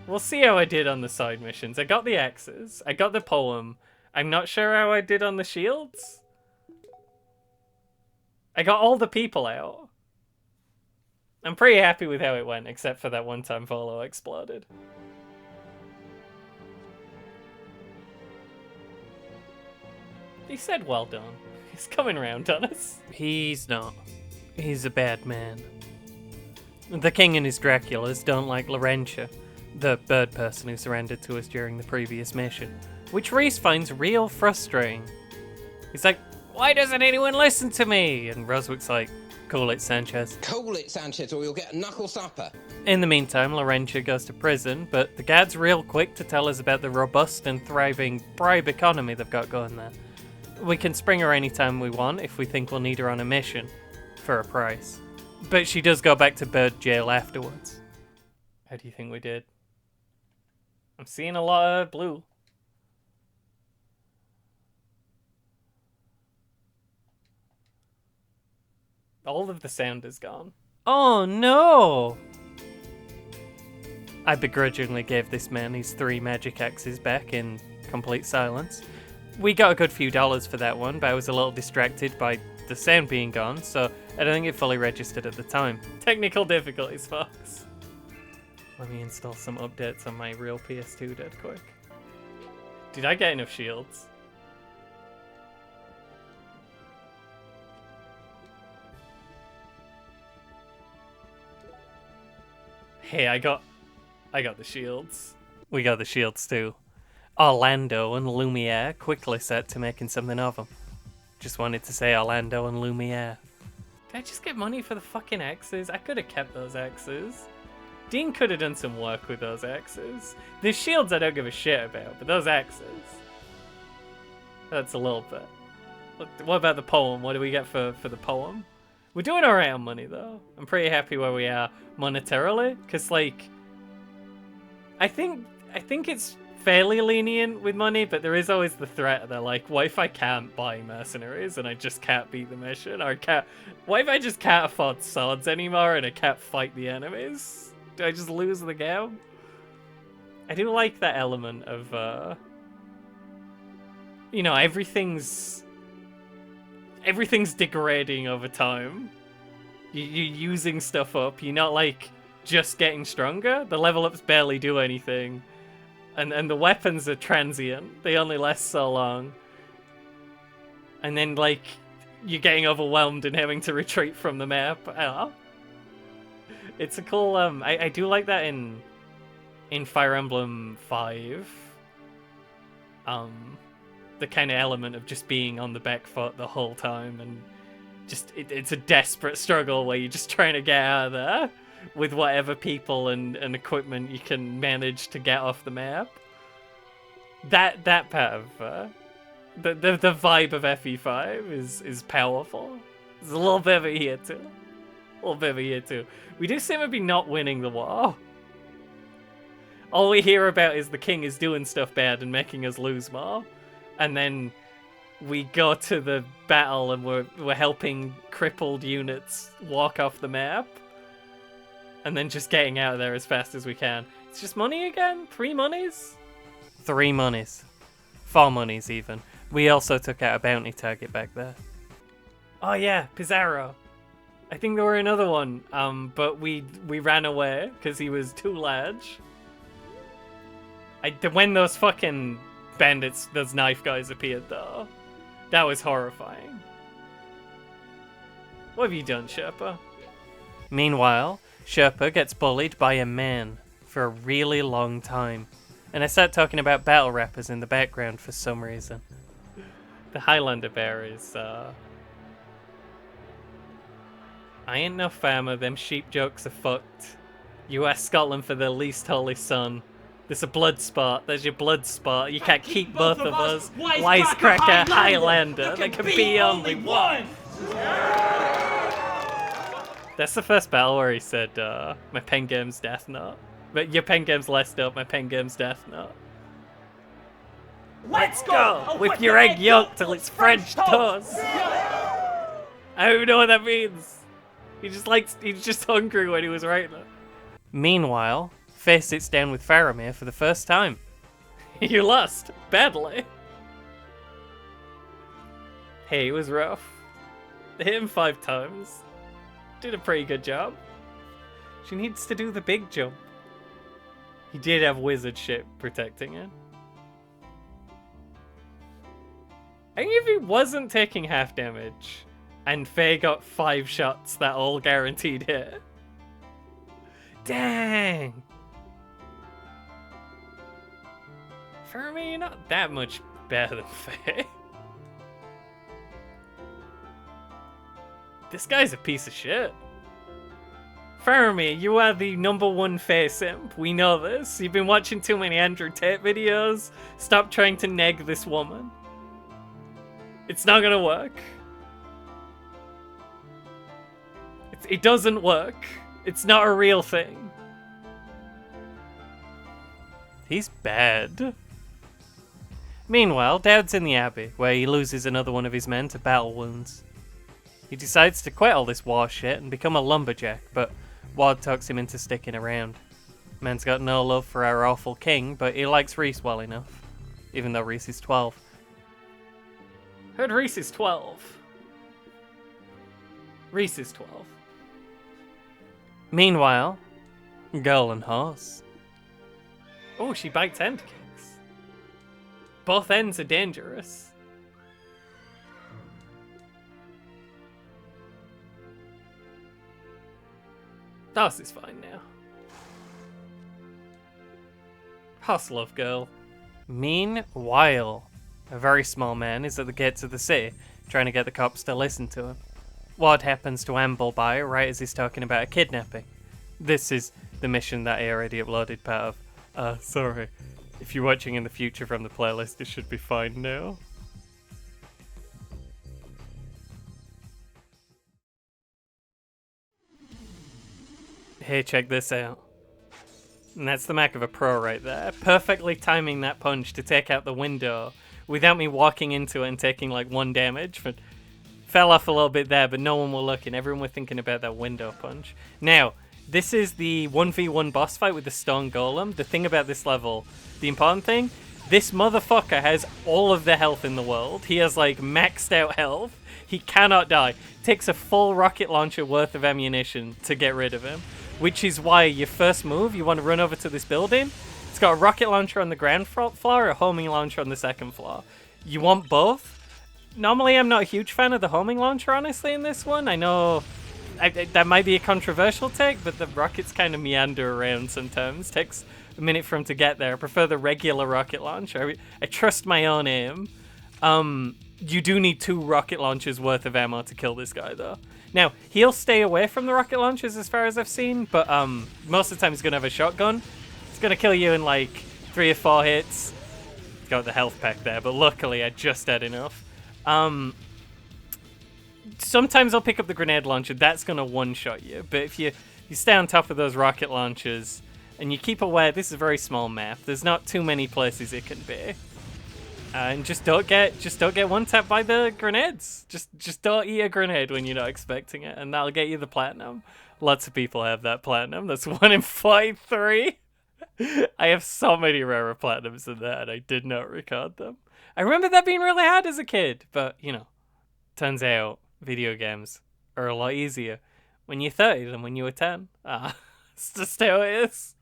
We'll see how I did on the side missions. I got the X's. I got the poem. I'm not sure how I did on the shields. I got all the people out. I'm pretty happy with how it went, except for that one time Volo exploded. He said well done. He's coming around on us. He's not. He's a bad man. The king and his Draculas don't like Laurentia, the bird person who surrendered to us during the previous mission, which Reese finds real frustrating. He's like, why doesn't anyone listen to me? And Roswick's like, cool it, Sanchez. Cool it, Sanchez, or you'll get a knuckle supper. In the meantime, Laurentia goes to prison, but the guard's real quick to tell us about the robust and thriving bribe economy they've got going there. We can spring her anytime we want if we think we'll need her on a mission, for a price. But she does go back to bird jail afterwards. How do you think we did? I'm seeing a lot of blue. All of the sound is gone. Oh no! I begrudgingly gave this man his 3 magic axes back in complete silence. We got a good few dollars for that one, but I was a little distracted by the sound being gone, so I don't think it fully registered at the time. Technical difficulties, folks. Let me install some updates on my real PS2 dead quick. Did I get enough shields? Hey, I got the shields. We got the shields too. Orlando and Lumiere quickly set to making something of them. Just wanted to say Orlando and Lumiere. Did I just get money for the fucking X's? I could have kept those X's. Dean could have done some work with those X's. The shields I don't give a shit about, but those X's. That's a little bit. What about the poem? What do we get for the poem? We're doing alright on money though. I'm pretty happy where we are monetarily, because like I think it's fairly lenient with money, but there is always the threat that like, what if I can't buy mercenaries and I just can't beat the mission? Or what if I just can't afford swords anymore and I can't fight the enemies? Do I just lose the game? I do like that element of you know, everything's degrading over time. You're using stuff up. You're not like just getting stronger. The level ups barely do anything, and the weapons are transient. They only last so long. And then like you're getting overwhelmed and having to retreat from the map. I don't know. It's a cool. I do like that in Fire Emblem 5. The kind of element of just being on the back foot the whole time, and just it's a desperate struggle where you're just trying to get out of there with whatever people and equipment you can manage to get off the map. That part of the vibe of FE5 is powerful. There's a little bit of it here too. We do seem to be not winning the war. All we hear about is the king is doing stuff bad and making us lose more. And then we go to the battle and we're helping crippled units walk off the map. And then just getting out of there as fast as we can. It's just money again? 3 monies? 3 monies. 4 monies even. We also took out a bounty target back there. Oh yeah, Pizarro. I think there were another one, but we ran away because he was too large. When those fucking bandits, those knife guys appeared though, that was horrifying. What have you done, Sherpa? Meanwhile, Sherpa gets bullied by a man for a really long time. And I start talking about battle rappers in the background for some reason. The Highlander bear is, I ain't no farmer, them sheep jokes are fucked. You ask Scotland for their least holy son. There's a blood spot. There's your blood spot. You can't keep both of us. Wisecracker Highlander. There can be only one. That's the first battle where he said, my pen game's death note. But your pen game's less dope, my pen game's death note. Let's go! With your egg yolk till it's French toast! I don't even know what that means. He's just hungry when he was writing it. Meanwhile, Faye sits down with Faramir for the first time. You lost. Badly. Hey, it was rough. Hit him 5 times. Did a pretty good job. She needs to do the big jump. He did have wizard shit protecting it. I think if he wasn't taking half damage, and Faye got 5 shots that all guaranteed hit. Dang! Faramir, you're not that much better than Faye. This guy's a piece of shit. Faramir, you are the #1 Faye simp. We know this. You've been watching too many Andrew Tate videos. Stop trying to neg this woman. It's not gonna work. It doesn't work. It's not a real thing. He's bad. Meanwhile, Dowd's in the Abbey, where he loses another one of his men to battle wounds. He decides to quit all this war shit and become a lumberjack, but Ward talks him into sticking around. Man's got no love for our awful king, but he likes Reese well enough, even though Reese is 12. Heard Reese is 12. Reese is 12. Meanwhile, Girl and Horse. Oh, she bites end kicks. Both ends are dangerous. Horse is fine now. Horse love girl. Meanwhile, a very small man is at the gates of the city, trying to get the cops to listen to him. Ward happens to amble by right as he's talking about a kidnapping. This is the mission that I already uploaded part of. Sorry. If you're watching in the future from the playlist, it should be fine now. Hey, check this out. And that's the Mac of a pro right there. Perfectly timing that punch to take out the window without me walking into it and taking like 1 damage. But fell off a little bit there, but no one were looking. Everyone were thinking about that window punch. Now, this is the 1v1 boss fight with the stone golem. The thing about this level, the important thing, this motherfucker has all of the health in the world. He has like maxed out health. He cannot die. Takes a full rocket launcher worth of ammunition to get rid of him. Which is why your first move, you want to run over to this building. It's got a rocket launcher on the ground floor, a homing launcher on the second floor. You want both. Normally, I'm not a huge fan of the homing launcher, honestly, in this one. I know that might be a controversial take, but the rockets kind of meander around sometimes. Takes a minute for him to get there. I prefer the regular rocket launcher. I trust my own aim. You do need 2 rocket launchers worth of ammo to kill this guy, though. Now, he'll stay away from the rocket launchers as far as I've seen, but most of the time he's going to have a shotgun. It's going to kill you in like 3 or 4 hits. Got the health pack there, but luckily I just had enough. Sometimes I'll pick up the grenade launcher. That's going to one-shot you, but if you stay on top of those rocket launchers and you keep aware, this is a very small map. There's not too many places it can be. And just don't get one-tapped by the grenades. Just don't eat a grenade when you're not expecting it, and that'll get you the platinum. Lots of people have that platinum. That's 1 in 43. I have so many rarer platinums than that, and I did not record them. I remember that being really hard as a kid, but, you know, turns out video games are a lot easier when you're 30 than when you were 10. It's just how it is.